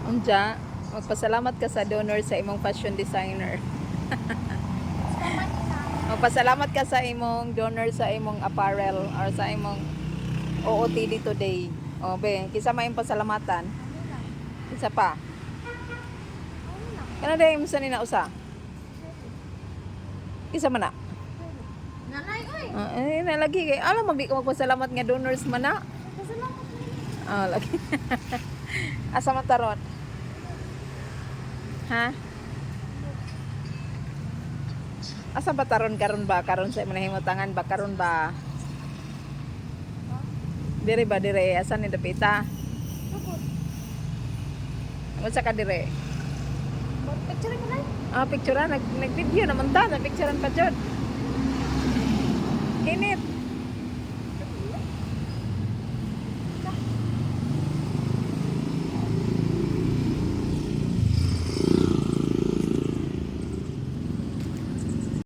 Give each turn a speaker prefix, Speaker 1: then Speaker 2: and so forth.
Speaker 1: Unja, magpasalamat ka sa donor sa imong fashion designer. Magpasalamat ka sa imong donor sa imong apparel or sa imong OOTD today. O be, kisa may pasalamatan. Isa pa. Kana day mo sa nina usa. Kisa man na.
Speaker 2: Nanay, oy.
Speaker 1: Ay, nalagi kay alam mabi ko magpasalamat nga donors man na.
Speaker 2: Pasalamat na.
Speaker 1: Ah, lagi. Asa man tarot? Ha? Asa ba taron karon ba? Karon sa imong himutangan ba karon ba? Dire ba dire asa ni dapita?
Speaker 2: Kapot.
Speaker 1: Unsa ka dire?
Speaker 2: Picture ko na.
Speaker 1: Ah, picture nag video naman ta, na picturean pa jud. Kinit.